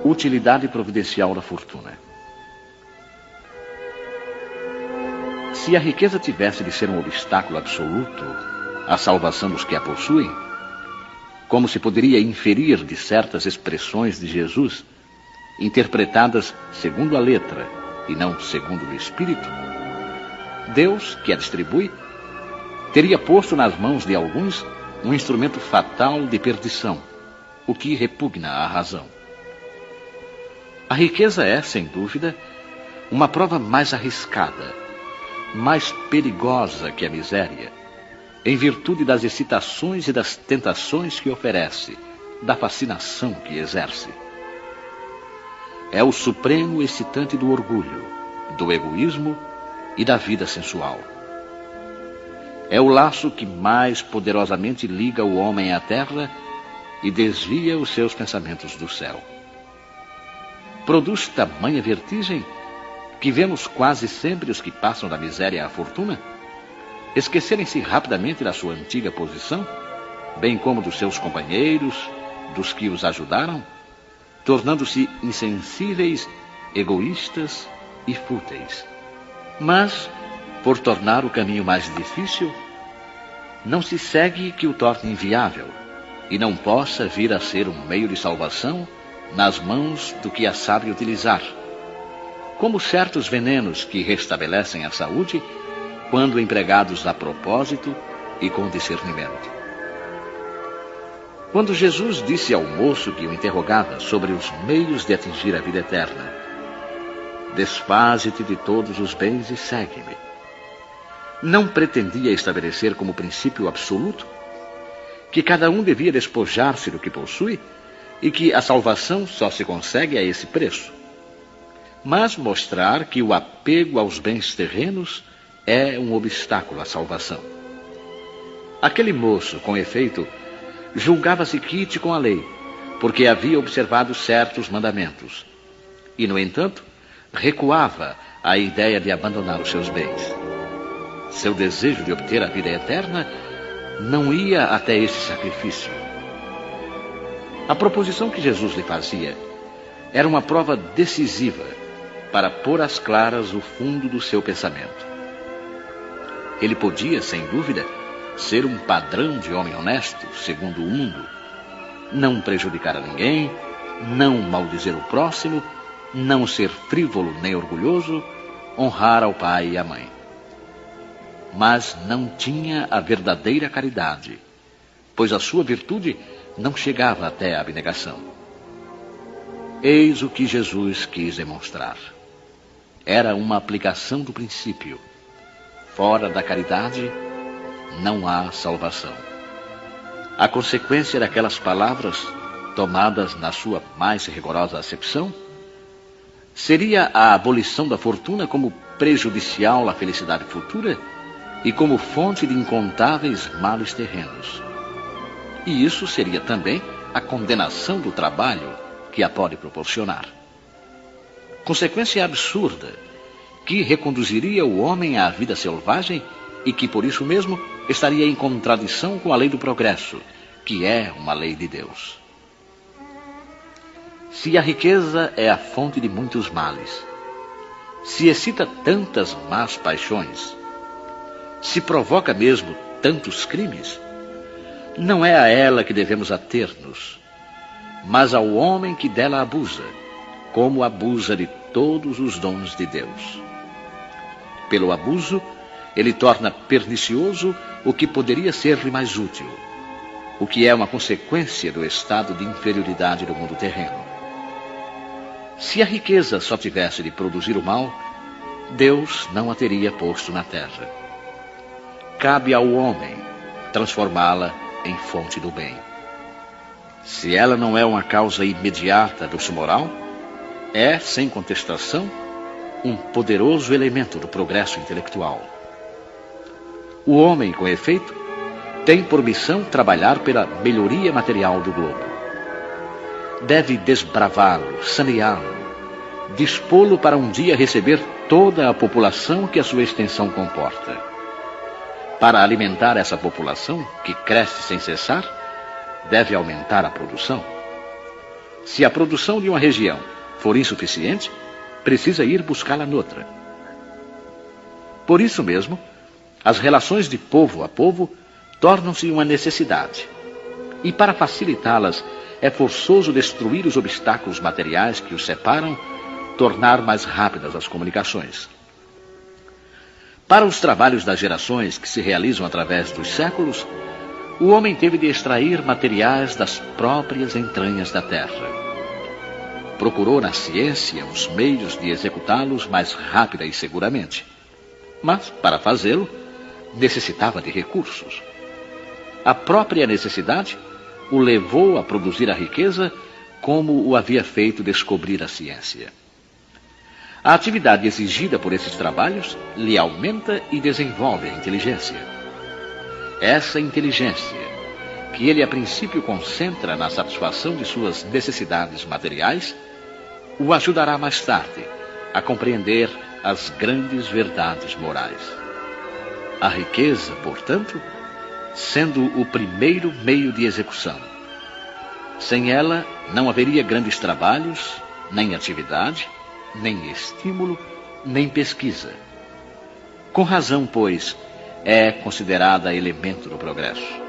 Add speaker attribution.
Speaker 1: Utilidade providencial da fortuna. Se a riqueza tivesse de ser um obstáculo absoluto à salvação dos que a possuem, como se poderia inferir de certas expressões de Jesus, interpretadas segundo a letra e não segundo o Espírito, Deus, que a distribui, teria posto nas mãos de alguns um instrumento fatal de perdição, o que repugna à razão. A riqueza é, sem dúvida, uma prova mais arriscada, mais perigosa que a miséria, em virtude das excitações e das tentações que oferece, da fascinação que exerce. É o supremo excitante do orgulho, do egoísmo e da vida sensual. É o laço que mais poderosamente liga o homem à terra e desvia os seus pensamentos do céu. Produz tamanha vertigem que vemos quase sempre os que passam da miséria à fortuna esquecerem-se rapidamente da sua antiga posição, bem como dos seus companheiros, dos que os ajudaram, tornando-se insensíveis, egoístas e fúteis. Mas, por tornar o caminho mais difícil, não se segue que o torne inviável e não possa vir a ser um meio de salvação nas mãos do que a sabe utilizar, como certos venenos que restabelecem a saúde quando empregados a propósito e com discernimento. Quando Jesus disse ao moço que o interrogava sobre os meios de atingir a vida eterna: "Desfaze-te de todos os bens e segue-me", não pretendia estabelecer como princípio absoluto que cada um devia despojar-se do que possui e que a salvação só se consegue a esse preço, mas mostrar que o apego aos bens terrenos é um obstáculo à salvação. Aquele moço, com efeito, julgava-se quite com a lei, porque havia observado certos mandamentos, e, no entanto, recuava à ideia de abandonar os seus bens. Seu desejo de obter a vida eterna não ia até esse sacrifício. A proposição que Jesus lhe fazia era uma prova decisiva para pôr às claras o fundo do seu pensamento. Ele podia, sem dúvida, ser um padrão de homem honesto, segundo o mundo, não prejudicar a ninguém, não maldizer o próximo, não ser frívolo nem orgulhoso, honrar ao pai e à mãe. Mas não tinha a verdadeira caridade, pois a sua virtude não chegava até a abnegação. Eis o que Jesus quis demonstrar. Era uma aplicação do princípio: fora da caridade não há salvação. A consequência daquelas palavras, tomadas na sua mais rigorosa acepção, seria a abolição da fortuna como prejudicial à felicidade futura e como fonte de incontáveis males terrenos. E isso seria também a condenação do trabalho que a pode proporcionar. Consequência absurda, que reconduziria o homem à vida selvagem e que, por isso mesmo, estaria em contradição com a lei do progresso, que é uma lei de Deus. Se a riqueza é a fonte de muitos males, se excita tantas más paixões, se provoca mesmo tantos crimes, não é a ela que devemos ater-nos, mas ao homem que dela abusa, como abusa de todos os dons de Deus. Pelo abuso, ele torna pernicioso o que poderia ser-lhe mais útil, o que é uma consequência do estado de inferioridade do mundo terreno. Se a riqueza só tivesse de produzir o mal, Deus não a teria posto na terra. Cabe ao homem transformá-la em fonte do bem. Se ela não é uma causa imediata do moral, é, sem contestação, um poderoso elemento do progresso intelectual. O homem, com efeito, tem por missão trabalhar pela melhoria material do globo. Deve desbravá-lo, saneá-lo, dispô-lo para um dia receber toda a população que a sua extensão comporta. Para alimentar essa população, que cresce sem cessar, deve aumentar a produção. Se a produção de uma região for insuficiente, precisa ir buscá-la noutra. Por isso mesmo, as relações de povo a povo tornam-se uma necessidade. E para facilitá-las, é forçoso destruir os obstáculos materiais que os separam, tornar mais rápidas as comunicações. Para os trabalhos das gerações que se realizam através dos séculos, o homem teve de extrair materiais das próprias entranhas da terra. Procurou na ciência os meios de executá-los mais rápida e seguramente. Mas, para fazê-lo, necessitava de recursos. A própria necessidade o levou a produzir a riqueza como o havia feito descobrir a ciência. A atividade exigida por esses trabalhos lhe aumenta e desenvolve a inteligência. Essa inteligência, que ele a princípio concentra na satisfação de suas necessidades materiais, o ajudará mais tarde a compreender as grandes verdades morais. A riqueza, portanto, sendo o primeiro meio de execução. Sem ela, não haveria grandes trabalhos, nem atividade, nem estímulo, nem pesquisa. Com razão, pois, é considerada elemento do progresso.